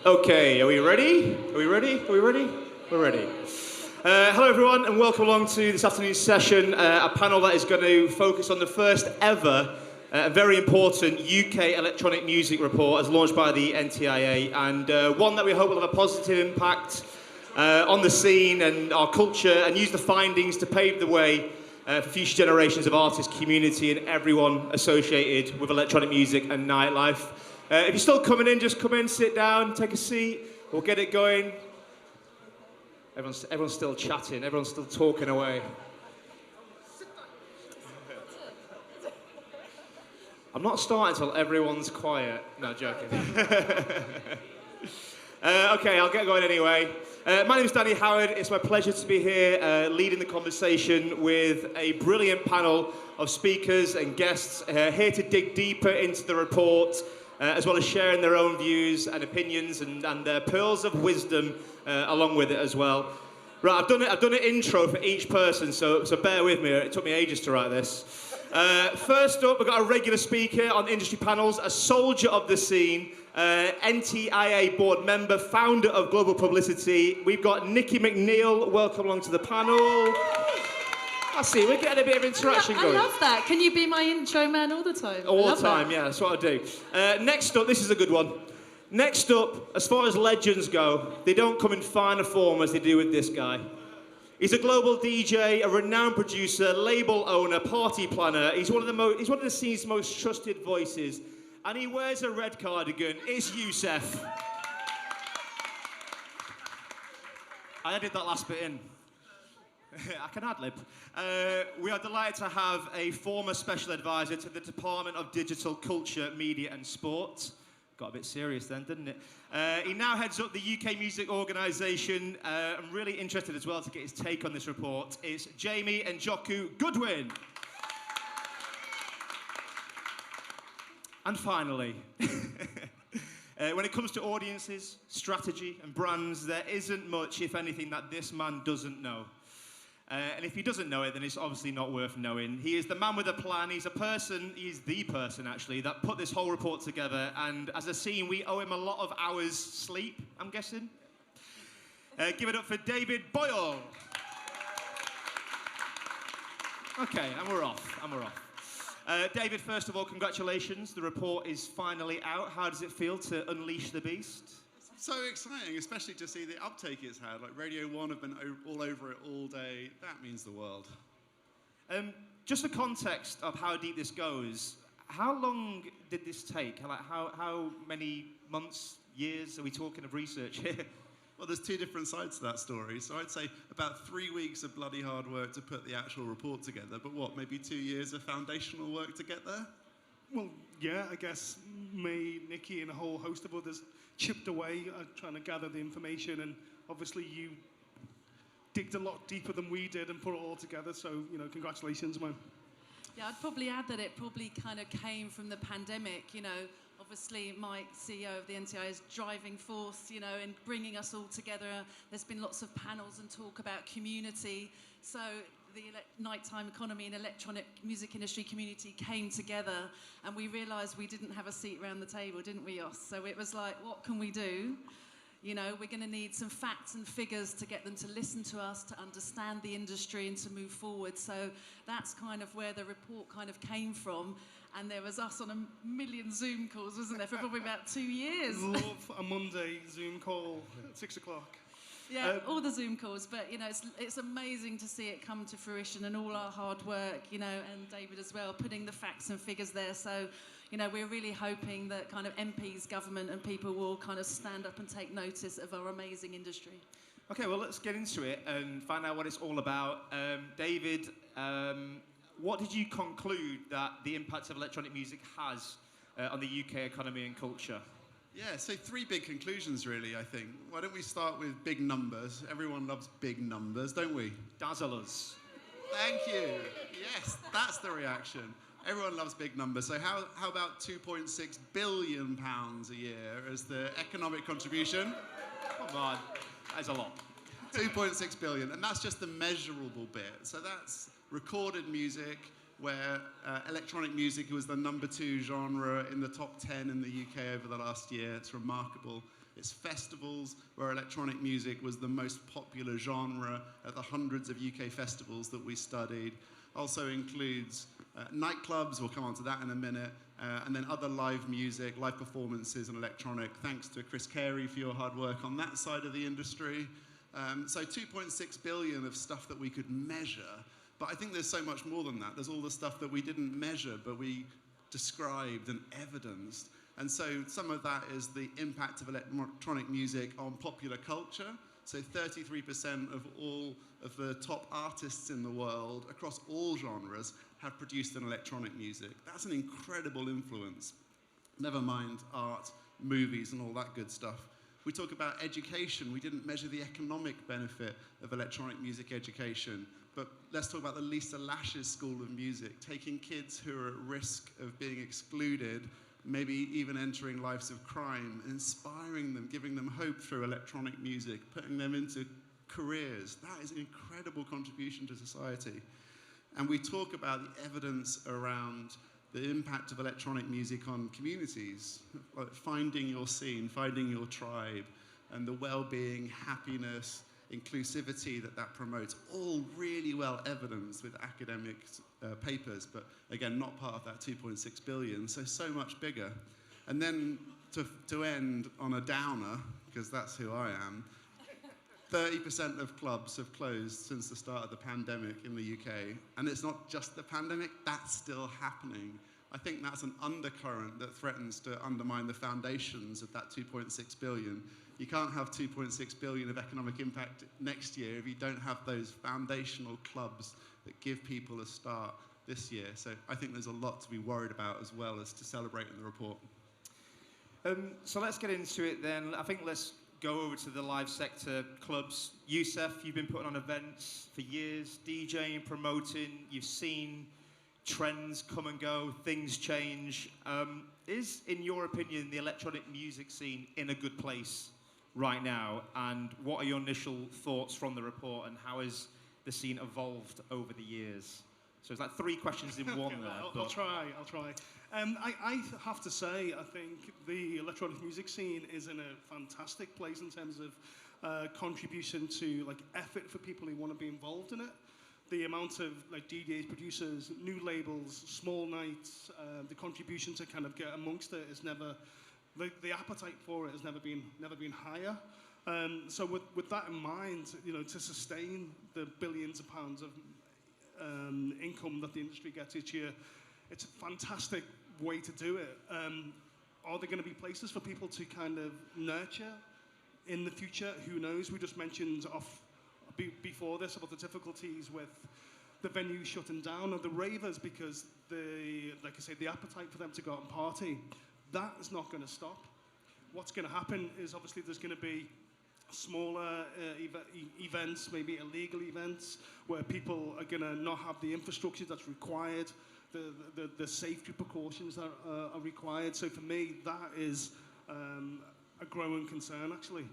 Okay, are we ready? Are we ready? Are we ready? We're ready. Hello everyone and welcome along to this afternoon's session, a panel that is going to focus on the first ever very important UK electronic music report as launched by the NTIA, and one that we hope will have a positive impact on the scene and our culture, and use the findings to pave the way for future generations of artists, community and everyone associated with electronic music and nightlife. If you're still coming in, just come in, sit down, take a seat, we'll get it going. Everyone's still chatting, everyone's still talking away. I'm not starting until everyone's quiet. No, joking. Okay, I'll get going anyway. My name is Danny Howard. It's my pleasure to be here leading the conversation with a brilliant panel of speakers and guests here to dig deeper into the report, as well as sharing their own views and opinions and pearls of wisdom along with it as well. Right, I've done an intro for each person, so bear with me. It took me ages to write this. First up, we've got a regular speaker on industry panels, a soldier of the scene, NTIA board member, founder of Global Publicity. We've got Nikki McNeil. Welcome along to the panel. I see, we're getting a bit of interaction going. I love that. Can you be my intro man all the time? All the time, yeah, that's what I do. Next up, this is a good one. Next up, as far as legends go, they don't come in finer form as they do with this guy. He's a global DJ, a renowned producer, label owner, party planner. He's one of the scene's most trusted voices, and he wears a red cardigan. It's Youssef. I added that last bit in. I can ad-lib. We are delighted to have a former special advisor to the Department of Digital Culture, Media and Sport. Got a bit serious then, didn't it? He now heads up the UK Music Organisation. I'm really interested as well to get his take on this report. It's Jamie and Njoku Goodwin. And finally, when it comes to audiences, strategy and brands, there isn't much, if anything, that this man doesn't know. And if he doesn't know it, then it's obviously not worth knowing. He is the man with a plan. He's the person, actually, that put this whole report together. And as a scene, we owe him a lot of hours sleep, I'm guessing. Give it up for David Boyle. Okay, and we're off. David, first of all, congratulations. The report is finally out. How does it feel to unleash the beast? So exciting, especially to see the uptake it's had. Like Radio 1 have been all over it all day. That means the world. Just for context of how deep this goes, how long did this take? Like how many months, years are we talking of research here? Well, there's two different sides to that story. So I'd say about 3 weeks of bloody hard work to put the actual report together. But what, maybe 2 years of foundational work to get there? Well, yeah, I guess me, Nikki, and a whole host of others chipped away trying to gather the information, and obviously you digged a lot deeper than we did and put it all together, so, congratulations, man. Yeah, I'd probably add that it probably kind of came from the pandemic, Obviously, Mike, CEO of the NTIA, is driving force, and bringing us all together. There's been lots of panels and talk about community, so the nighttime economy and electronic music industry community came together, and we realised we didn't have a seat around the table, didn't we, Os? So it was like, what can we do? We're going to need some facts and figures to get them to listen to us, to understand the industry and to move forward. So that's kind of where the report kind of came from. And there was us on a million Zoom calls, wasn't there, for probably about 2 years. Love a Monday Zoom call at 6 o'clock. Yeah, all the Zoom calls, but it's amazing to see it come to fruition, and all our hard work, and David as well, putting the facts and figures there. So, we're really hoping that kind of MPs, government and people will kind of stand up and take notice of our amazing industry. Okay, well, let's get into it and find out what it's all about. David, what did you conclude that the impact of electronic music has on the UK economy and culture? Yeah, so 3 big conclusions, really, I think. Why don't we start with big numbers? Everyone loves big numbers, don't we? Dazzle us. Thank you. Yes, that's the reaction. Everyone loves big numbers. So how about £2.6 billion a year as the economic contribution? Come on, that's a lot. 2.6 billion, and that's just the measurable bit. So that's recorded music, where electronic music was the #2 genre in the top 10 in the UK over the last year. It's remarkable. It's festivals where electronic music was the most popular genre at the hundreds of UK festivals that we studied. Also includes nightclubs, we'll come on to that in a minute, and then other live music, live performances and electronic. Thanks to Chris Carey for your hard work on that side of the industry. So 2.6 billion of stuff that we could measure, but I think there's so much more than that. There's all the stuff that we didn't measure, but we described and evidenced. And so some of that is the impact of electronic music on popular culture. So 33% of all of the top artists in the world across all genres have produced an electronic music. That's an incredible influence. Never mind art, movies, and all that good stuff. We talk about education. We didn't measure the economic benefit of electronic music education. But let's talk about the Lisa Lash's School of Music, taking kids who are at risk of being excluded, maybe even entering lives of crime, inspiring them, giving them hope through electronic music, putting them into careers. That is an incredible contribution to society. And we talk about the evidence around the impact of electronic music on communities, like finding your scene, finding your tribe, and the well-being, happiness, inclusivity that promotes, all really well evidenced with academic papers, but again, not part of that 2.6 billion, so much bigger. And then to end on a downer, because that's who I am, 30% of clubs have closed since the start of the pandemic in the UK. And it's not just the pandemic, that's still happening. I think that's an undercurrent that threatens to undermine the foundations of that 2.6 billion. You can't have 2.6 billion of economic impact next year if you don't have those foundational clubs that give people a start this year. So I think there's a lot to be worried about as well as to celebrate in the report. So let's get into it then. I think let's go over to the live sector clubs. Youssef, you've been putting on events for years, DJing, promoting. You've seen trends come and go, things change. Is, in your opinion, the electronic music scene in a good place right now? And what are your initial thoughts from the report, and how has the scene evolved over the years? So it's like 3 questions in one there. I'll try. I have to say, I think the electronic music scene is in a fantastic place in terms of contribution to like effort for people who want to be involved in it. The amount of like DJs, producers, new labels, small nights, the contribution to kind of get amongst it is never, the appetite for it has never been higher. So with that in mind, you know, to sustain the billions of pounds of income that the industry gets each year, it's a fantastic way to do it. Are there going to be places for people to kind of nurture in the future? Who knows? We just mentioned before this about the difficulties with the venue shutting down, or the ravers, because like I say, the appetite for them to go out and party, that is not going to stop. What's going to happen is obviously there's going to be smaller events, maybe illegal events, where people are going to not have the infrastructure that's required, the safety precautions that are required. So for me, that is a growing concern, actually.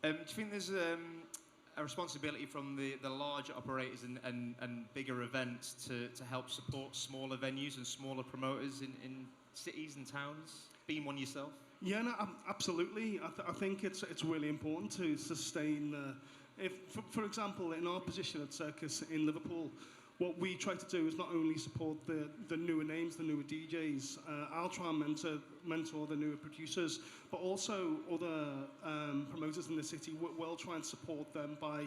Do you think there's a responsibility from the larger operators and bigger events to help support smaller venues and smaller promoters in cities and towns? Being one yourself? Yeah, no, absolutely. I think it's really important to sustain. For example, in our position at Circus in Liverpool, what we try to do is not only support the newer names, the newer DJs. I'll try and mentor the newer producers, but also other promoters in the city. We'll try and support them by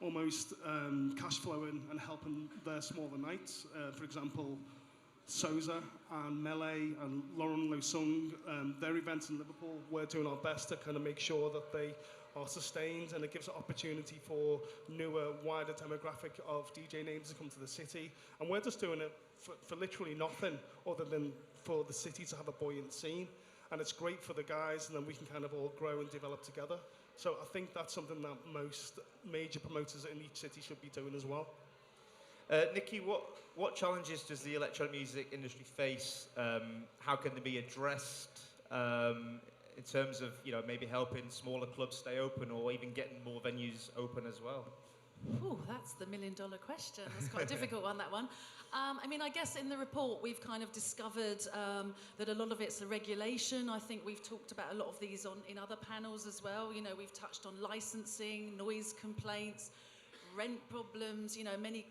almost cash flowing and helping their smaller nights. For example, Soza and Melee and Lauren Lo Sung, their events in Liverpool, we're doing our best to kind of make sure that they are sustained, and it gives an opportunity for newer, wider demographic of DJ names to come to the city. And we're just doing it for literally nothing other than for the city to have a buoyant scene. And it's great for the guys, and then we can kind of all grow and develop together. So I think that's something that most major promoters in each city should be doing as well. Nikki, what challenges does the electronic music industry face? How can they be addressed in terms of, you know, maybe helping smaller clubs stay open, or even getting more venues open as well? Ooh, that's the million-dollar question. That's quite a difficult one, that one. I mean, I guess in the report we've kind of discovered that a lot of it's the regulation. I think we've talked about a lot of these in other panels as well. You know, we've touched on licensing, noise complaints, rent problems. You know, many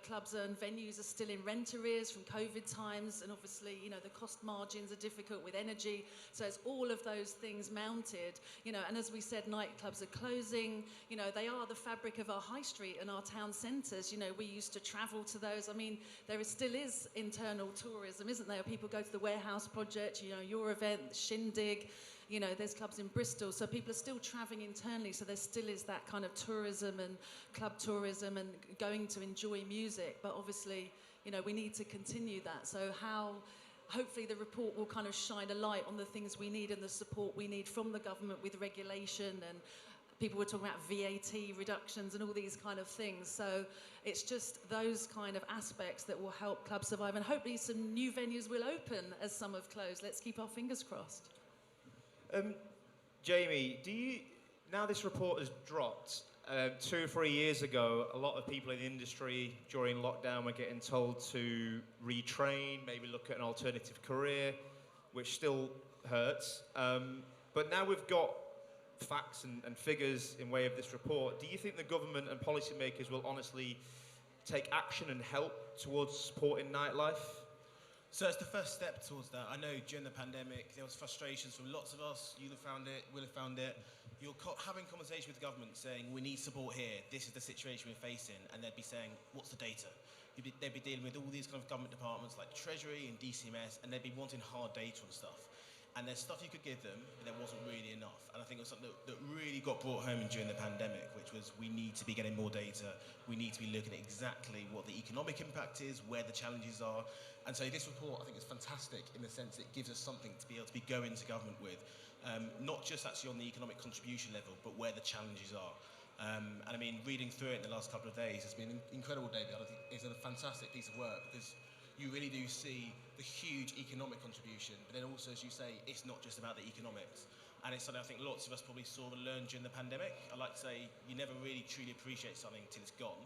clubs and venues are still in rent arrears from COVID times, and obviously, you know, the cost margins are difficult with energy. So it's all of those things mounted, you know, and as we said, nightclubs are closing. You know, they are the fabric of our high street and our town centres. You know, we used to travel to those. I mean, still is internal tourism, isn't there? People go to the Warehouse Project, you know, your event, Shindig. You know, there's clubs in Bristol, so people are still travelling internally, so there still is that kind of tourism and club tourism and going to enjoy music, but obviously, you know, we need to continue that. So hopefully the report will kind of shine a light on the things we need and the support we need from the government with regulation, and people were talking about VAT reductions and all these kind of things. So it's just those kind of aspects that will help clubs survive, and hopefully some new venues will open as some have closed. Let's keep our fingers crossed. Jamie, now this report has dropped, 2 or 3 years ago, a lot of people in the industry during lockdown were getting told to retrain, maybe look at an alternative career, which still hurts. But now we've got facts and figures in way of this report. Do you think the government and policymakers will honestly take action and help towards supporting nightlife? So it's the first step towards that. I know during the pandemic there was frustrations from lots of us. You'll have found it, will have found it. You're having conversation with the government saying, we need support here, this is the situation we're facing, and they'd be saying, what's the data? They'd be dealing with all these kind of government departments like Treasury and DCMS, and they'd be wanting hard data and stuff. And there's stuff you could give them, but there wasn't really enough. And I think it was something that really got brought home during the pandemic, which was we need to be getting more data. We need to be looking at exactly what the economic impact is, where the challenges are. And so this report, I think, is fantastic in the sense it gives us something to be able to be going to government with, not just actually on the economic contribution level, but where the challenges are. And I mean, reading through it in the last couple of days has been incredible, David. I think it's a fantastic piece of work because you really do see the huge economic contribution, but then also, as you say, it's not just about the economics. And it's something I think lots of us probably saw and learned during the pandemic. I like to say you never really truly appreciate something until it's gone.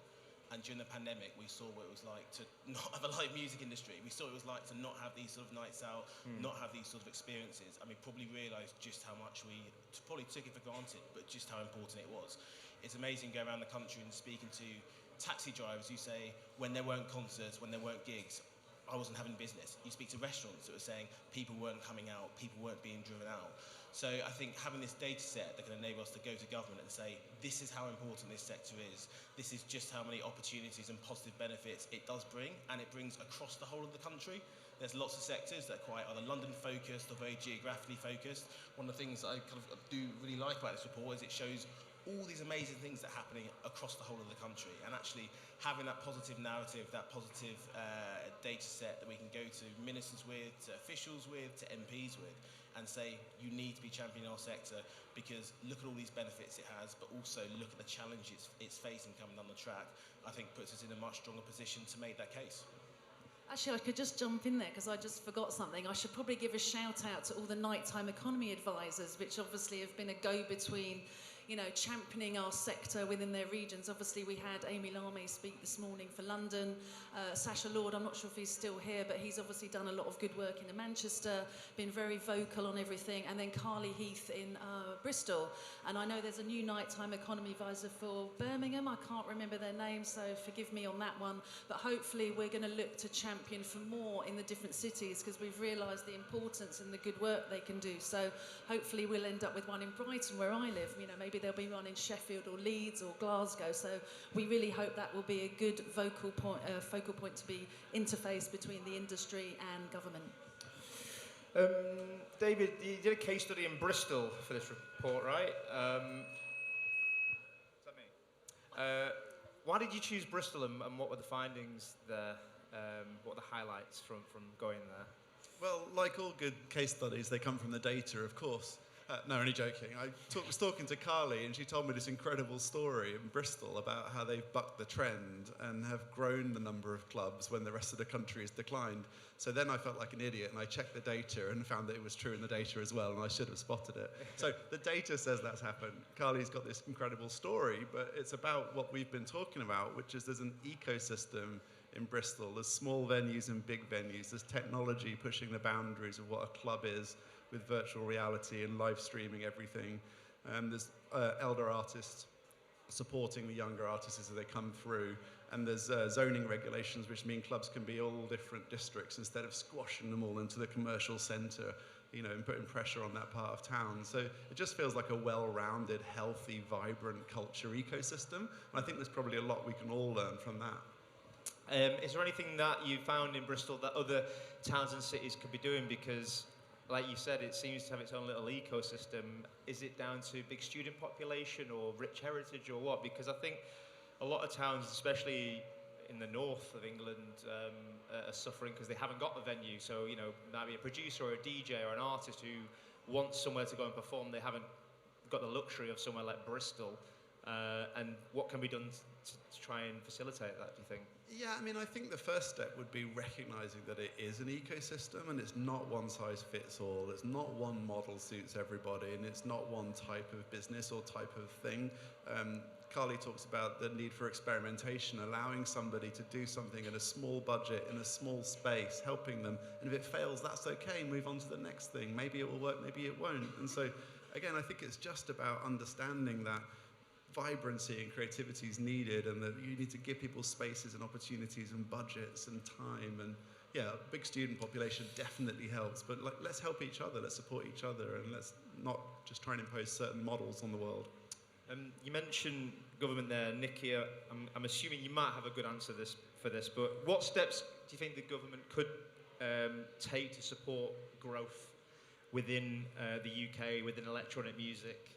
And during the pandemic, we saw what it was like to not have a live music industry. We saw what it was like to not have these sort of nights out, not have these sort of experiences. And we probably realised just how much we probably took it for granted, but just how important it was. It's amazing going around the country and speaking to taxi drivers who say when there weren't concerts, when there weren't gigs, I wasn't having business. You speak to restaurants that were saying people weren't coming out, people weren't being driven out. So I think having this data set that can enable us to go to government and say, this is how important this sector is, this is just how many opportunities and positive benefits it does bring, and it brings across the whole of the country. There's lots of sectors that are quite either London focused or very geographically focused. One of the things that I kind of do really like about this report is it shows all these amazing things that are happening across the whole of the country, and actually having that positive narrative, that positive data set that we can go to ministers with, to officials with, to MPs with, and say you need to be championing our sector because look at all these benefits it has, but also look at the challenges it's facing coming down the track, I think puts us in a much stronger position to make that case. Actually, I could just jump in there because I just forgot something. I should probably give a shout out to all the nighttime economy advisors, which obviously have been a go-between, you know, championing our sector within their regions. Obviously, we had Amy Lamy speak this morning for London. Sasha Lord, I'm not sure if he's still here, but he's obviously done a lot of good work in Manchester, been very vocal on everything. And then Carly Heath in Bristol. And I know there's a new nighttime economy advisor for Birmingham. I can't remember their name, so forgive me on that one. But hopefully, we're going to look to champion for more in the different cities because we've realised the importance and the good work they can do. So hopefully, we'll end up with one in Brighton, where I live. You know, maybe there'll be one in Sheffield or Leeds or Glasgow. So we really hope that will be a good focal point to be interface between the industry and government. David, you did a case study in Bristol for this report, right? Is that me? Why did you choose Bristol, and what were the findings there? What were the highlights from going there? Well, like all good case studies, they come from the data, of course. No, only joking. Was talking to Carly, and she told me this incredible story in Bristol about how they've bucked the trend and have grown the number of clubs when the rest of the country has declined. So then I felt like an idiot, and I checked the data and found that it was true in the data as well, and I should have spotted it. So the data says that's happened. Carly's got this incredible story, but it's about what we've been talking about, which is there's an ecosystem in Bristol. There's small venues and big venues. There's technology pushing the boundaries of what a club is, with virtual reality and live streaming everything. There's elder artists supporting the younger artists as they come through. And there's zoning regulations, which mean clubs can be all different districts instead of squashing them all into the commercial centre, you know, and putting pressure on that part of town. So it just feels like a well-rounded, healthy, vibrant culture ecosystem. And I think there's probably a lot we can all learn from that. Is there anything that you found in Bristol that other towns and cities could be doing? Because, like you said, it seems to have its own little ecosystem. Is it down to big student population or rich heritage or what? Because I think a lot of towns, especially in the north of England, are suffering because they haven't got the venue. So, you know, maybe a producer or a DJ or an artist who wants somewhere to go and perform, they haven't got the luxury of somewhere like Bristol. And what can be done to try and facilitate that, do you think? Yeah, I mean, I think the first step would be recognizing that it is an ecosystem and it's not one size fits all. It's not one model suits everybody, and it's not one type of business or type of thing. Carly talks about the need for experimentation, allowing somebody to do something at a small budget, in a small space, helping them. And if it fails, that's okay, move on to the next thing. Maybe it will work, maybe it won't. And so, again, I think it's just about understanding that vibrancy and creativity is needed, and that you need to give people spaces and opportunities and budgets and time. And yeah, a big student population definitely helps, but let's help each other, let's support each other, and let's not just try and impose certain models on the world. You mentioned government there, NTIA. I'm assuming you might have a good answer for this, but what steps do you think the government could take to support growth within the UK, within electronic music?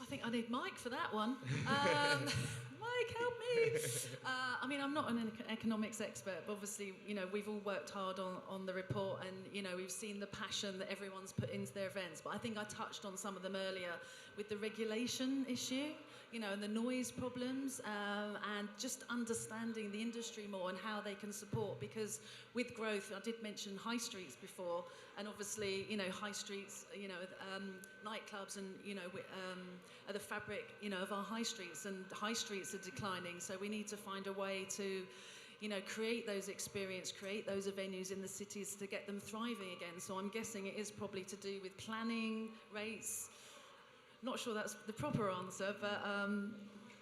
I think I need Mike for that one. Mike, help me. I mean, I'm not an economics expert, but obviously, you know, we've all worked hard on the report, and, you know, we've seen the passion that everyone's put into their events. But I think I touched on some of them earlier with the regulation issue, you know, and the noise problems, and just understanding the industry more and how they can support. Because with growth, I did mention high streets before, and obviously, you know, high streets, you know, nightclubs and, you know, are the fabric, you know, of our high streets, and high streets are declining. So we need to find a way to, you know, create those experiences, create those venues in the cities to get them thriving again. So I'm guessing it is probably to do with planning, rates. Not sure that's the proper answer, but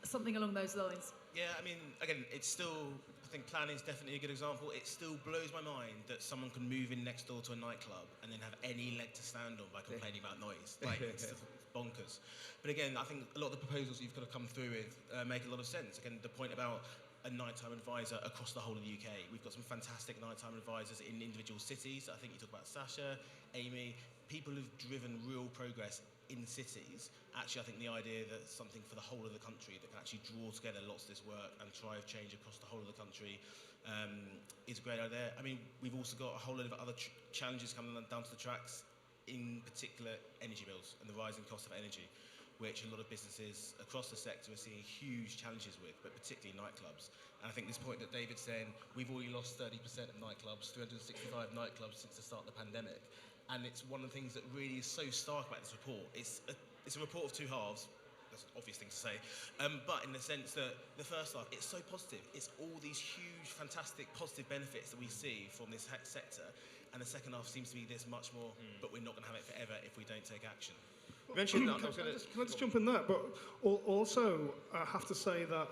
something along those lines. Yeah, I mean, again, it's still, I think planning is definitely a good example. It still blows my mind that someone can move in next door to a nightclub and then have any leg to stand on by complaining about noise. Like, it's just bonkers. But again, I think a lot of the proposals you've got to come through with make a lot of sense. Again, the point about a nighttime advisor across the whole of the UK. We've got some fantastic nighttime advisors in individual cities. I think you talk about Sasha, Amy, people who've driven real progress in cities. Actually, I think the idea that something for the whole of the country that can actually draw together lots of this work and drive change across the whole of the country is a great idea. I mean, we've also got a whole lot of other challenges coming down to the tracks, in particular energy bills and the rising cost of energy, which a lot of businesses across the sector are seeing huge challenges with, but particularly nightclubs. And I think this point that David's saying, we've already lost 30% of nightclubs, 365 nightclubs since the start of the pandemic. And it's one of the things that really is so stark about this report. It's a report of two halves. That's an obvious thing to say. But in the sense that the first half, it's so positive. It's all these huge, fantastic, positive benefits that we see from this sector. And the second half seems to be this much more, but we're not going to have it forever if we don't take action. You mentioned that. Can I just jump in that? But also, I have to say that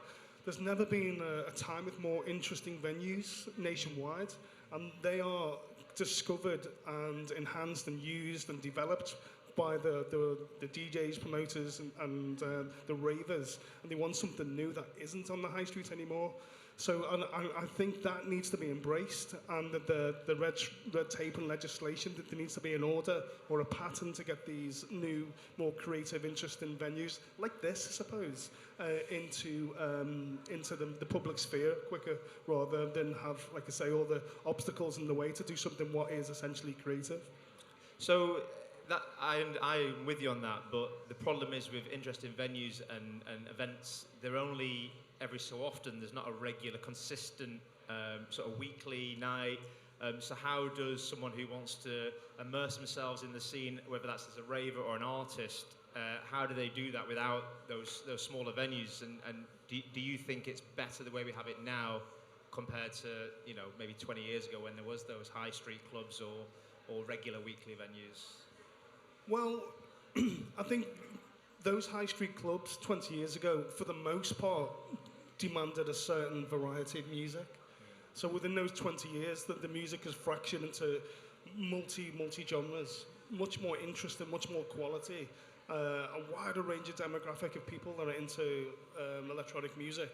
there's never been a time with more interesting venues nationwide, and they are discovered and enhanced and used and developed by the DJs, promoters, and the ravers, and they want something new that isn't on the high street anymore. So I think that needs to be embraced, and that the red tape and legislation, that there needs to be an order or a pattern to get these new, more creative, interesting venues like this, I suppose, into the public sphere quicker, rather than have, like I say, all the obstacles in the way to do something what is essentially creative. So, I'm with you on that, but the problem is with interesting venues and events, they're only every so often. There's not a regular, consistent sort of weekly night. So how does someone who wants to immerse themselves in the scene, whether that's as a raver or an artist, how do they do that without those smaller venues? And do you think it's better the way we have it now compared to, you know, maybe 20 years ago when there was those high street clubs or regular weekly venues? Well, I think those high street clubs 20 years ago, for the most part, demanded a certain variety of music. So within those 20 years, the music has fractured into multi-genres, much more interesting, much more quality, a wider range of demographic of people that are into electronic music.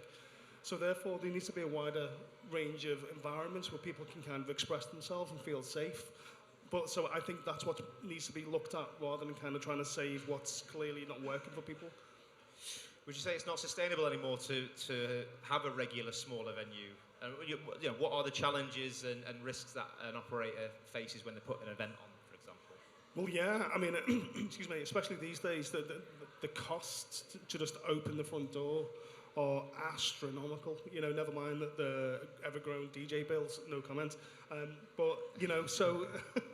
So therefore, there needs to be a wider range of environments where people can kind of express themselves and feel safe. But so I think that's what needs to be looked at rather than kind of trying to save what's clearly not working for people. Would you say it's not sustainable anymore to have a regular smaller venue? You know, what are the challenges and risks that an operator faces when they put an event on, for example? Well, yeah, I mean, excuse me, especially these days, the costs to just open the front door are astronomical. You know, never mind the ever-growing DJ bills, no comment. But, you know, so...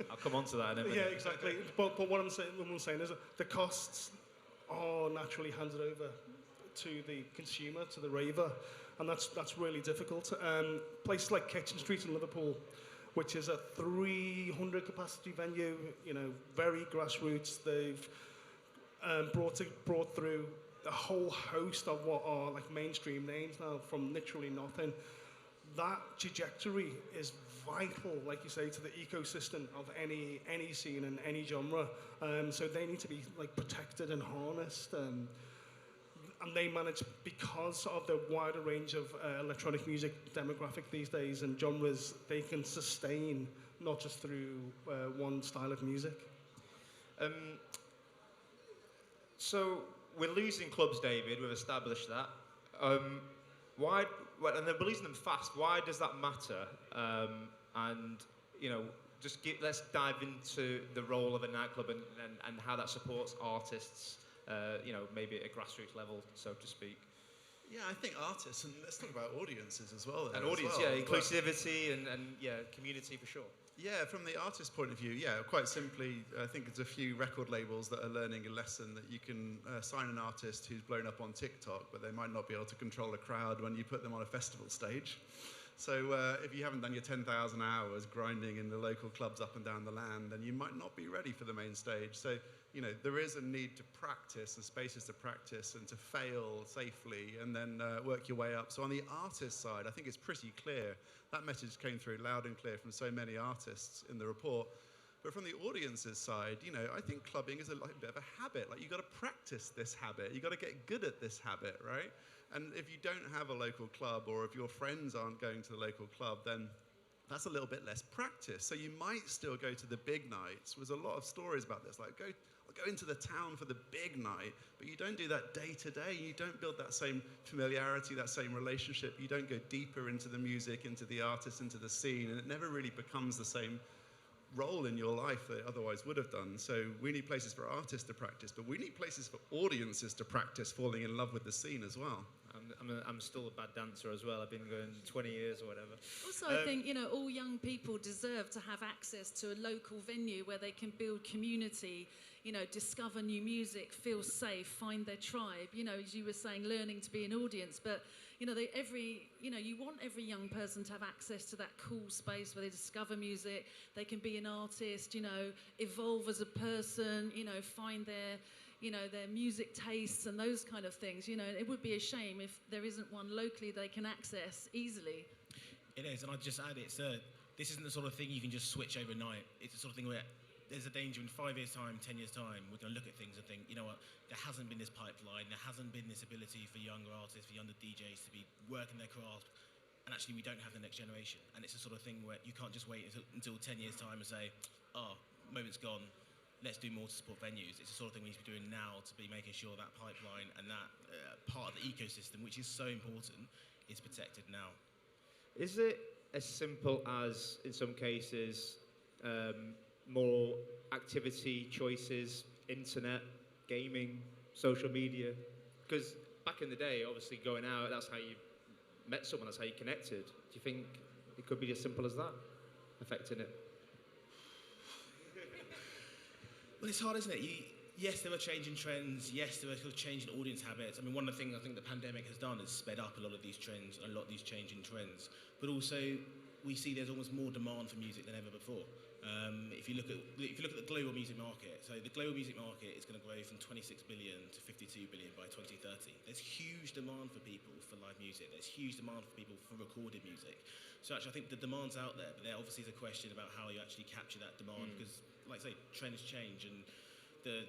I'll come on to that in a minute. Yeah, exactly. But what I'm saying is that the costs are naturally handed over to the consumer, to the raver, and that's really difficult. Places like Kitchen Street in Liverpool, which is a 300 capacity venue, you know, very grassroots. They've brought through a whole host of what are like mainstream names now from literally nothing. That trajectory is vital, like you say, to the ecosystem of any scene and any genre. So they need to be like protected and harnessed. And they manage, because of the wider range of electronic music demographic these days and genres, they can sustain not just through one style of music. So we're losing clubs, David. We've established that. Why? Well, and they're losing them fast. Why does that matter? And you know, let's dive into the role of a nightclub and how that supports artists. You know, maybe at a grassroots level, so to speak. Yeah, I think artists, and let's talk about audiences as well. And audience, yeah, inclusivity and yeah, community for sure. Yeah, from the artist point of view, yeah, quite simply, I think it's a few record labels that are learning a lesson that you can sign an artist who's blown up on TikTok, but they might not be able to control a crowd when you put them on a festival stage. So if you haven't done your 10,000 hours grinding in the local clubs up and down the land, then you might not be ready for the main stage. So, you know, there is a need to practice and spaces to practice and to fail safely and then work your way up. So on the artist side, I think it's pretty clear. That message came through loud and clear from so many artists in the report. But from the audience's side, you know, I think clubbing is a bit of a habit. Like, you've got to practice this habit. You've got to get good at this habit, right? And if you don't have a local club, or if your friends aren't going to the local club, then that's a little bit less practice. So you might still go to the big nights. There's a lot of stories about this. Like, I'll go into the town for the big night, but you don't do that day to day. You don't build that same familiarity, that same relationship. You don't go deeper into the music, into the artist, into the scene, and it never really becomes the same role in your life that it otherwise would have done. So we need places for artists to practice, but we need places for audiences to practice falling in love with the scene as well. I'm still a bad dancer as well. I've been going 20 years or whatever. Also, I think, you know, all young people deserve to have access to a local venue where they can build community, you know, discover new music, feel safe, find their tribe. You know, as you were saying, learning to be an audience. But, you know, you want every young person to have access to that cool space where they discover music, they can be an artist, you know, evolve as a person, you know, find their music tastes and those kind of things. You know, it would be a shame if there isn't one locally they can access easily. It is, and I'd just add, this isn't the sort of thing you can just switch overnight. It's the sort of thing where there's a danger in 5 years' time, 10 years' time, we're going to look at things and think, you know what, there hasn't been this pipeline, there hasn't been this ability for younger artists, for younger DJs to be working their craft, and actually we don't have the next generation. And it's the sort of thing where you can't just wait until 10 years' time and say, oh, moment's gone, let's do more to support venues. It's the sort of thing we need to be doing now to be making sure that pipeline and that part of the ecosystem, which is so important, is protected now. Is it as simple as, in some cases, more activity choices, internet, gaming, social media? Because back in the day, obviously going out, that's how you met someone, that's how you connected. Do you think it could be as simple as that, affecting it? Well, it's hard, isn't it? Yes, there were changing trends. Yes, there were sort of changing audience habits. I mean, one of the things I think the pandemic has done is sped up a lot of these trends, a lot of these changing trends. But also, we see there's almost more demand for music than ever before. If you look at the global music market, so the global music market is going to grow from 26 billion to 52 billion by 2030. There's huge demand for people for live music. There's huge demand for people for recorded music. So actually, I think the demand's out there, but there obviously is a question about how you actually capture that demand because, like I say, trends change, and the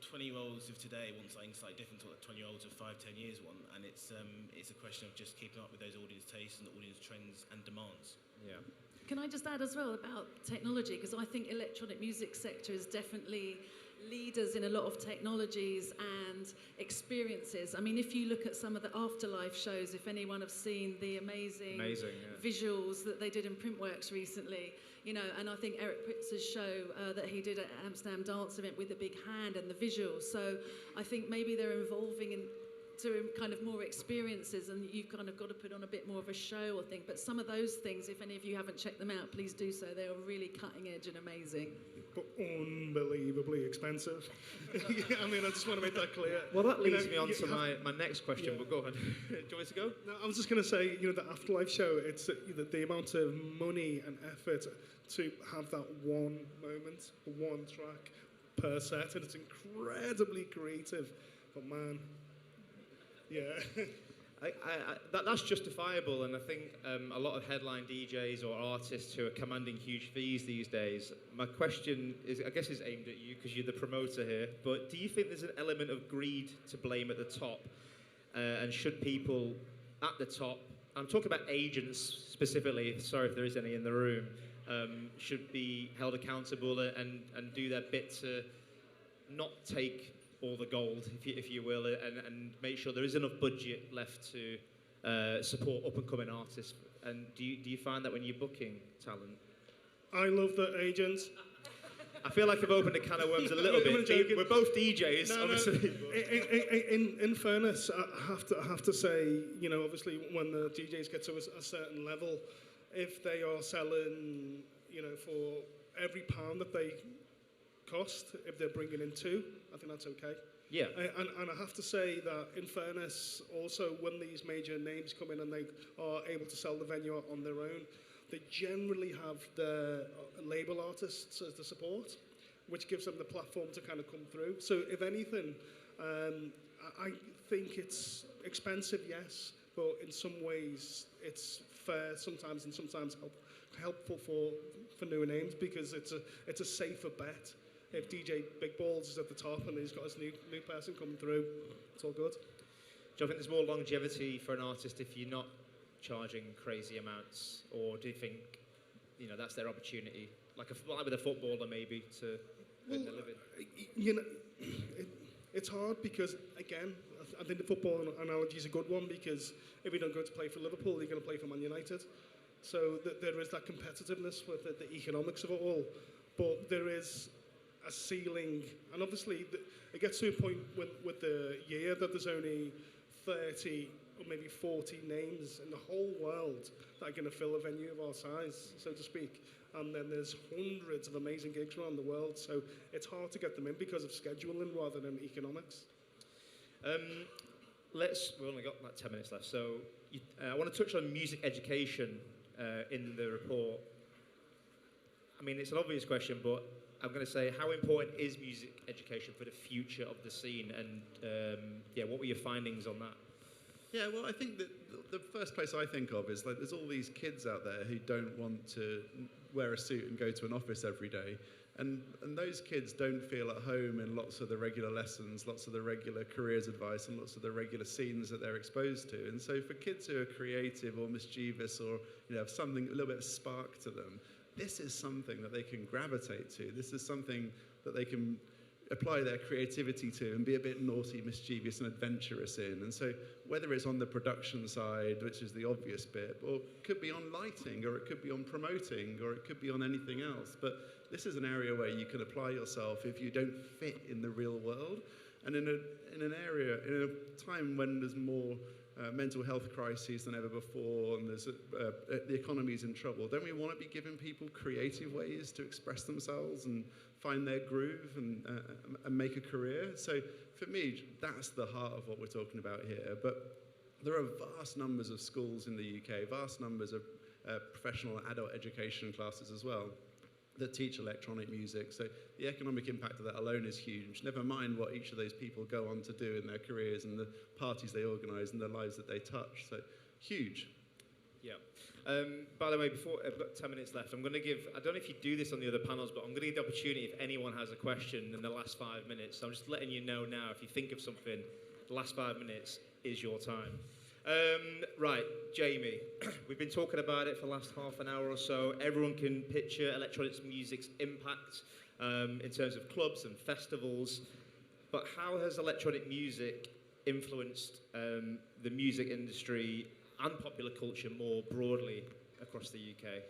20-year-olds of today want something slightly different to what the 20-year-olds of 5-10 years want, and it's a question of just keeping up with those audience tastes and audience trends and demands. Yeah. Can I just add as well about technology? Because I think electronic music sector is definitely leaders in a lot of technologies and experiences. I mean, if you look at some of the Afterlife shows, if anyone have seen the amazing visuals that they did in Printworks recently, you know, and I think Eric Pritz's show that he did at Amsterdam Dance Event with the big hand and the visuals. So I think maybe they're evolving into kind of more experiences, and you've kind of got to put on a bit more of a show or thing. But some of those things, if any of you haven't checked them out, please do so. They're really cutting edge and amazing. But unbelievably expensive. I mean, I just want to make that clear. Well, that leads me on to my next question, but go ahead. Do you want me to go? No, I was just going to say, you know, the Afterlife show, it's the amount of money and effort to have that one moment, one track per set, and it's incredibly creative. But man, yeah. That's justifiable, and I think a lot of headline DJs or artists who are commanding huge fees these days. My question is, I guess, is aimed at you because you're the promoter here. But do you think there's an element of greed to blame at the top, and should people at the top, I'm talking about agents specifically. Sorry if there is any in the room, should be held accountable and do their bit to not take all the gold, if you will, and make sure there is enough budget left to support up-and-coming artists. And do you find that when you're booking talent? I love the agents. I feel like I've opened a can of worms a little bit. We're both DJs, obviously. In fairness, I have to say, you know, obviously when the DJs get to a certain level, if they are selling, you know, for every pound that they cost, if they're bringing in two, I think that's okay. Yeah. And I have to say that, in fairness, also when these major names come in and they are able to sell the venue on their own, they generally have the label artists as the support, which gives them the platform to kind of come through. So if anything, I think it's expensive, yes, but in some ways it's fair sometimes, and sometimes helpful for newer names, because it's a safer bet. If DJ Big Balls is at the top and he's got his new person coming through, it's all good. Do you think there's more longevity for an artist if you're not charging crazy amounts, or do you think, you know, that's their opportunity, like with a footballer maybe, to earn their living? You know, it's hard because, again, I think the football analogy is a good one, because if you don't go to play for Liverpool, you're going to play for Man United. So there is that competitiveness with the economics of it all, but there is a ceiling, and obviously it gets to a point with the year that there's only 30 or maybe 40 names in the whole world that are going to fill a venue of our size, so to speak. And then there's hundreds of amazing gigs around the world, so it's hard to get them in because of scheduling rather than economics. We've only got like 10 minutes left, so I want to touch on music education in the report. I mean, it's an obvious question, but I'm going to say, how important is music education for the future of the scene? And what were your findings on that? Yeah, well, I think that the first place I think of is, like, there's all these kids out there who don't want to wear a suit and go to an office every day. And those kids don't feel at home in lots of the regular lessons, lots of the regular careers advice, and lots of the regular scenes that they're exposed to. And so for kids who are creative or mischievous, or, you know, have something, a little bit of spark to them, this is something that they can gravitate to. This is something that they can apply their creativity to and be a bit naughty, mischievous and adventurous in. And so whether it's on the production side, which is the obvious bit, or it could be on lighting, or it could be on promoting, or it could be on anything else. But this is an area where you can apply yourself if you don't fit in the real world. And in a time when there's more mental health crises than ever before, and there's the economy's in trouble, don't we want to be giving people creative ways to express themselves and find their groove and make a career? So for me, that's the heart of what we're talking about here. But there are vast numbers of schools in the UK, vast numbers of professional adult education classes as well, that teach electronic music. So the economic impact of that alone is huge, never mind what each of those people go on to do in their careers and the parties they organise and the lives that they touch. So huge. Yeah. By the way, before I've got 10 minutes left, I'm going to give, I don't know if you do this on the other panels, but I'm going to give the opportunity if anyone has a question in the last 5 minutes. So I'm just letting you know now, if you think of something, the last 5 minutes is your time. Right, Jamie, we've been talking about it for the last half an hour or so. Everyone can picture electronic music's impact in terms of clubs and festivals. But how has electronic music influenced the music industry and popular culture more broadly across the UK?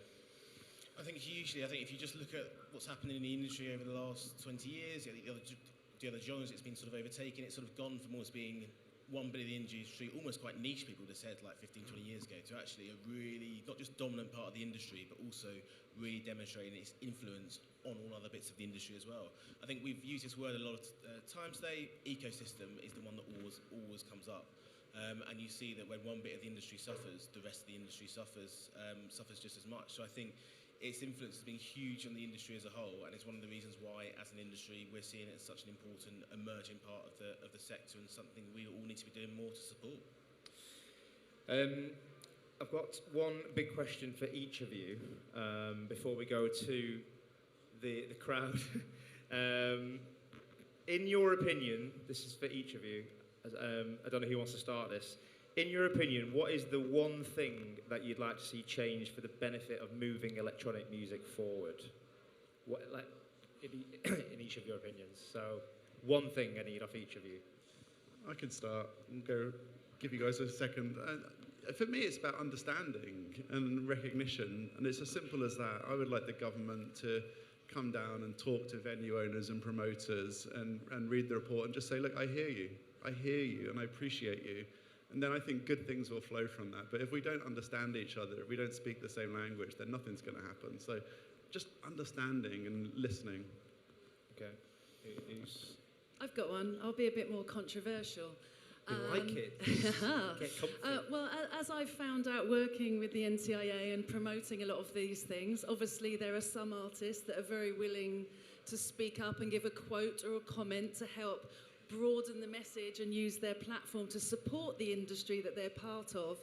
I think hugely. I think if you just look at what's happened in the industry over the last 20 years, the other genres it's been sort of overtaken. It's sort of gone from almost being one bit of the industry, almost quite niche, people would have said like 15, 20 years ago, to actually a really, not just dominant part of the industry, but also really demonstrating its influence on all other bits of the industry as well. I think we've used this word a lot of times today. Ecosystem is the one that always comes up. And you see that when one bit of the industry suffers, the rest of the industry suffers just as much. So I think its influence has been huge on the industry as a whole, and it's one of the reasons why, as an industry, we're seeing it as such an important emerging part of the sector and something we all need to be doing more to support. I've got one big question for each of you before we go to the crowd. In your opinion, this is for each of you. I don't know who wants to start this. In your opinion, what is the one thing that you'd like to see changed for the benefit of moving electronic music forward? What, like, in each of your opinions. So, one thing I need off each of you. I can start and give you guys a second. For me, it's about understanding and recognition, and it's as simple as that. I would like the government to come down and talk to venue owners and promoters and read the report and just say, look, I hear you, and I appreciate you. And then I think good things will flow from that. But if we don't understand each other, if we don't speak the same language, then nothing's going to happen. So just understanding and listening. Okay. I've got one. I'll be a bit more controversial. You like it? Get comfy. Well, as I've found out working with the NTIA and promoting a lot of these things, obviously there are some artists that are very willing to speak up and give a quote or a comment to help broaden the message and use their platform to support the industry that they're part of.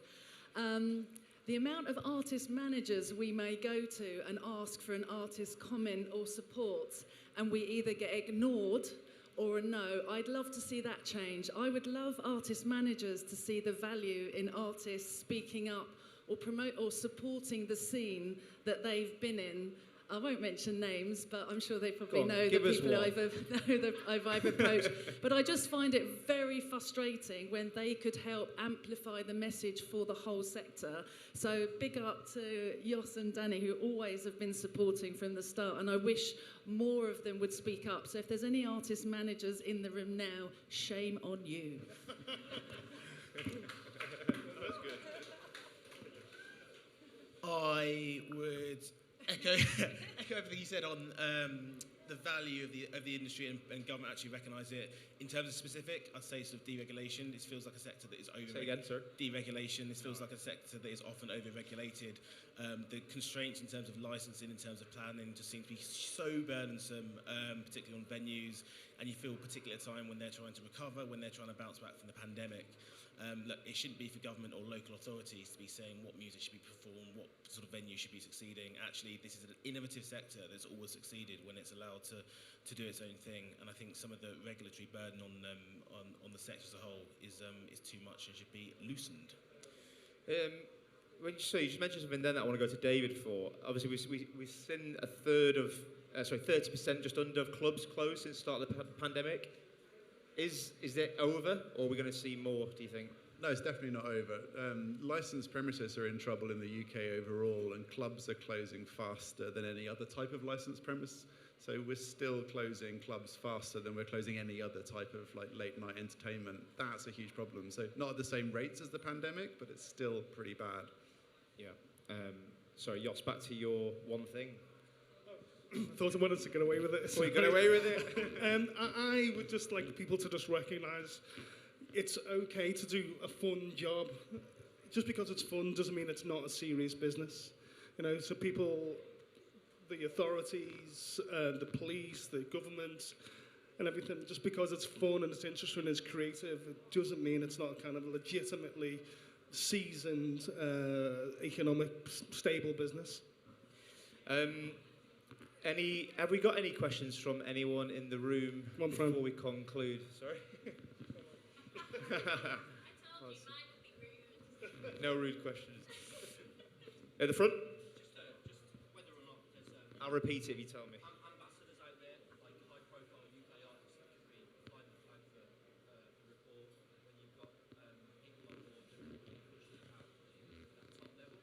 The amount of artist managers we may go to and ask for an artist comment or support, and we either get ignored or a no, I'd love to see that change. I would love artist managers to see the value in artists speaking up or promote or supporting the scene that they've been in. I won't mention names, but I'm sure they probably know the people I've approached. But I just find it very frustrating when they could help amplify the message for the whole sector. So big up to Jos and Danny, who always have been supporting from the start, and I wish more of them would speak up. So if there's any artist managers in the room now, shame on you. That's good. I would echo everything you said on the value of the industry and government actually recognise it. In terms of specific, I'd say sort of deregulation. This feels like a sector that is deregulation. This feels like a sector that is often over-regulated. The constraints in terms of licensing, in terms of planning, just seem to be so burdensome, particularly on venues. And you feel particularly at a time when they're trying to recover, when they're trying to bounce back from the pandemic. Look, it shouldn't be for government or local authorities to be saying what music should be performed, what sort of venue should be succeeding. Actually, this is an innovative sector that's always succeeded when it's allowed to do its own thing. And I think some of the regulatory burden on the sector as a whole is too much and should be loosened. So you just mentioned something then that I want to go to David for. Obviously, we've seen a third of 30% just under of clubs closed since the start of the pandemic. Is it over, or are we going to see more, do you think? No, it's definitely not over. Licensed premises are in trouble in the UK overall, and clubs are closing faster than any other type of licensed premise. So we're still closing clubs faster than we're closing any other type of like late night entertainment. That's a huge problem. So not at the same rates as the pandemic, but it's still pretty bad. Yeah. Sorry, Yoss, back to your one thing. Thought I wanted to get away with it. Well, you got away with it? I would just like people to just recognise it's okay to do a fun job. Just because it's fun doesn't mean it's not a serious business. You know, so people, the authorities, the police, the government, and everything, just because it's fun and it's interesting and it's creative, it doesn't mean it's not kind of legitimately seasoned, economic, stable business. Have we got any questions from anyone in the room before we conclude? Sorry? No rude questions. At the front? Just whether or not there's I'll repeat it if you tell me. ambassadors out there, like high-profile UK artists that could be flying the flag for the report when you've got people on board that really push this out at top level.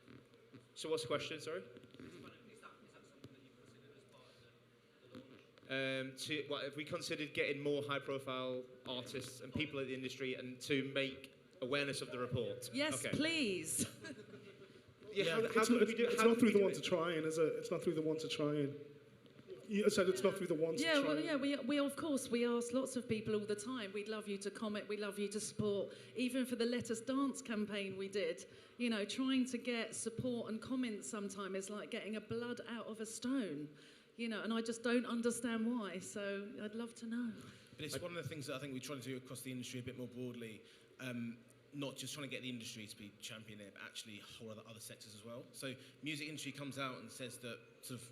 So what's the question, sorry? Is that something that you've considered as part of the launch? Have we considered getting more high-profile artists and people in the industry and to make awareness of the report? Yes, Okay. please. Yeah, It's not through the one to try and, is it? It's not through the one to try and. You said it's not through the one to try. Well, yeah, we of course we ask lots of people all the time. We'd love you to comment. We'd love you to support. Even for the Let Us Dance campaign we did, you know, trying to get support and comments sometimes is like getting a blood out of a stone, you know. And I just don't understand why. So I'd love to know. But it's one of the things that I think we're trying to do across the industry a bit more broadly. Not just trying to get the industry to be championing it, but actually whole other sectors as well. So music industry comes out and says that sort of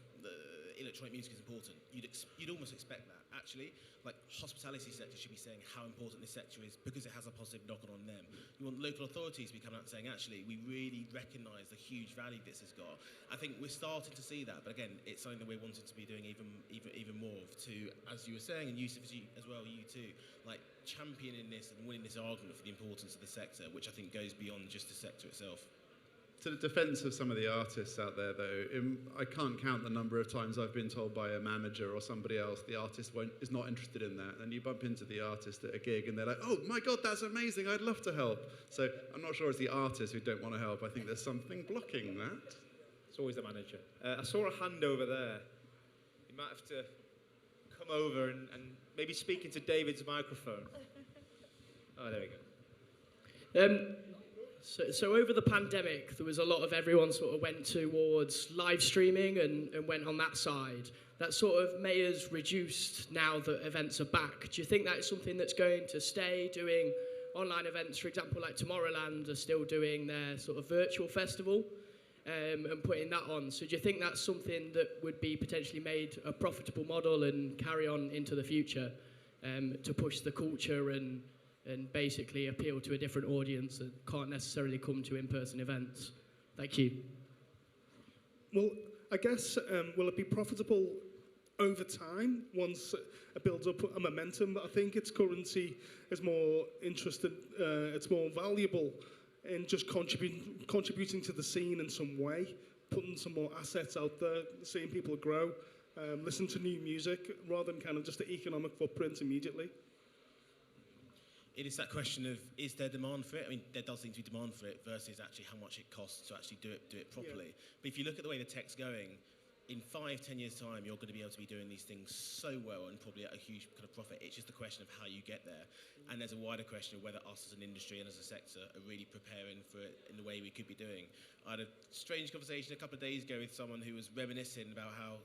electronic music is important. You'd almost expect that. Actually, like hospitality sector should be saying how important this sector is because it has a positive knock-on on them. You want local authorities to be coming out and saying, actually, we really recognise the huge value this has got. I think we're starting to see that, but again, it's something that we're wanting to be doing even more of to, as you were saying, and Yusuf as well, you too, like championing this and winning this argument for the importance of the sector, which I think goes beyond just the sector itself. To the defence of some of the artists out there, though, I can't count the number of times I've been told by a manager or somebody else the artist is not interested in that. And you bump into the artist at a gig and they're like, oh my God, that's amazing, I'd love to help. So I'm not sure it's the artists who don't want to help. I think there's something blocking that. It's always the manager. I saw a hand over there. You might have to come over and maybe speak into David's microphone. Oh, there we go. So over the pandemic, there was a lot of everyone sort of went towards live streaming and went on that side. That sort of may has reduced now that events are back. Do you think that is something that's going to stay, doing online events? For example, like Tomorrowland are still doing their sort of virtual festival and putting that on. So do you think that's something that would be potentially made a profitable model and carry on into the future to push the culture and basically appeal to a different audience that can't necessarily come to in-person events? Thank you. Well, I guess, will it be profitable over time once it builds up a momentum? I think its currency is more interested, it's more valuable in just contributing to the scene in some way, putting some more assets out there, seeing people grow, listen to new music, rather than kind of just the economic footprint immediately. It is that question of, is there demand for it? I mean, there does seem to be demand for it versus actually how much it costs to actually do it properly. Yeah. But if you look at the way the tech's going, in 5-10 years' time, you're going to be able to be doing these things so well and probably at a huge kind of profit. It's just a question of how you get there. And there's a wider question of whether us as an industry and as a sector are really preparing for it in the way we could be doing. I had a strange conversation a couple of days ago with someone who was reminiscing about how,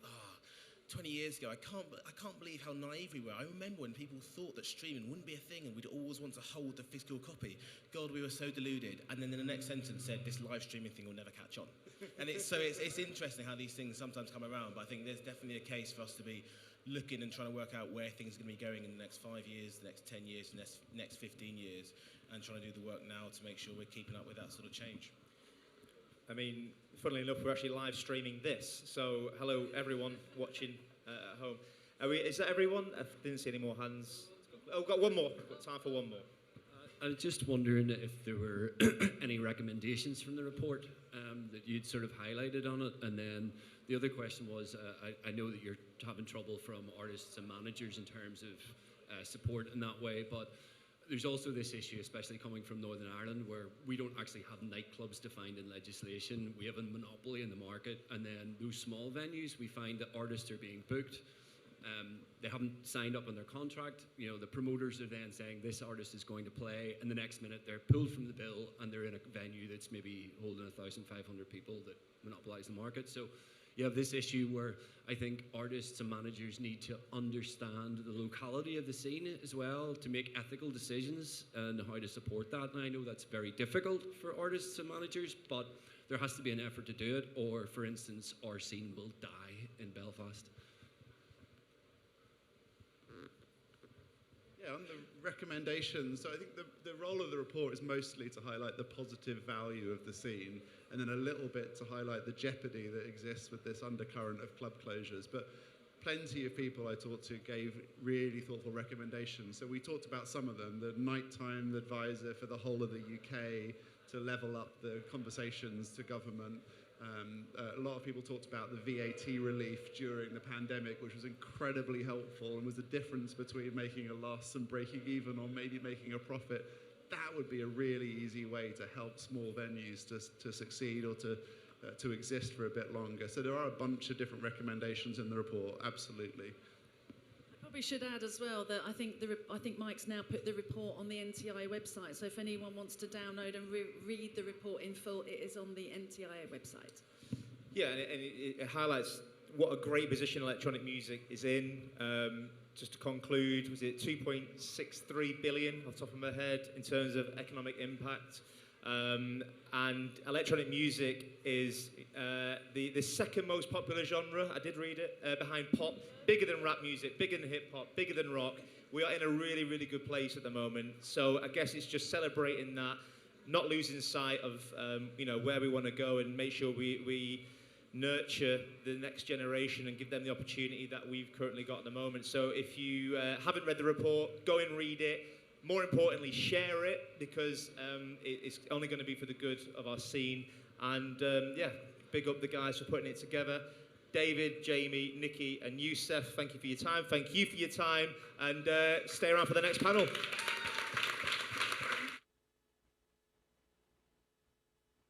20 years ago, I can't believe how naive we were. I remember when people thought that streaming wouldn't be a thing and we'd always want to hold the physical copy. God, we were so deluded. And then in the next sentence said, this live streaming thing will never catch on. And it's interesting how these things sometimes come around, but I think there's definitely a case for us to be looking and trying to work out where things are going to be going in the next 5 years, the next 10 years, the next 15 years, and trying to do the work now to make sure we're keeping up with that sort of change. I mean, funnily enough, we're actually live streaming this. So, hello everyone watching at home. Is that everyone? I didn't see any more hands. Oh, we've got one more. We've got time for one more. I was just wondering if there were any recommendations from the report that you'd sort of highlighted on it. And then the other question was, I know that you're having trouble from artists and managers in terms of support in that way, but there's also this issue, especially coming from Northern Ireland, where we don't actually have nightclubs defined in legislation. We have a monopoly in the market, and then those small venues, we find that artists are being booked. They haven't signed up on their contract. You know, the promoters are then saying this artist is going to play, and the next minute they're pulled from the bill and they're in a venue that's maybe holding 1,500 people that monopolize the market. So you have this issue where I think artists and managers need to understand the locality of the scene as well to make ethical decisions and how to support that. And I know that's very difficult for artists and managers, but there has to be an effort to do it, or, for instance, our scene will die in Belfast. Yeah, on the recommendations, so I think the role of the report is mostly to highlight the positive value of the scene, and then a little bit to highlight the jeopardy that exists with this undercurrent of club closures. But plenty of people I talked to gave really thoughtful recommendations. So we talked about some of them, the nighttime advisor for the whole of the UK to level up the conversations to government. A lot of people talked about the VAT relief during the pandemic, which was incredibly helpful and was the difference between making a loss and breaking even, or maybe making a profit. That would be a really easy way to help small venues to succeed or to exist for a bit longer. So there are a bunch of different recommendations in the report, absolutely. We should add as well that I think Mike's now put the report on the NTIA website. So if anyone wants to download and read the report in full, it is on the NTIA website. Yeah, and it highlights what a great position electronic music is in. Just to conclude, was it 2.63 billion off the top of my head in terms of economic impact? And electronic music is the second most popular genre, I did read it, behind pop, bigger than rap music, bigger than hip hop, bigger than rock. We are in a really, really good place at the moment. So I guess it's just celebrating that, not losing sight of where we want to go, and make sure we nurture the next generation and give them the opportunity that we've currently got at the moment. So if you haven't read the report, go and read it. More importantly, share it, because it's only going to be for the good of our scene. And big up the guys for putting it together. David, Jamie, Nikki, and Youssef, thank you for your time. Thank you for your time. And stay around for the next panel.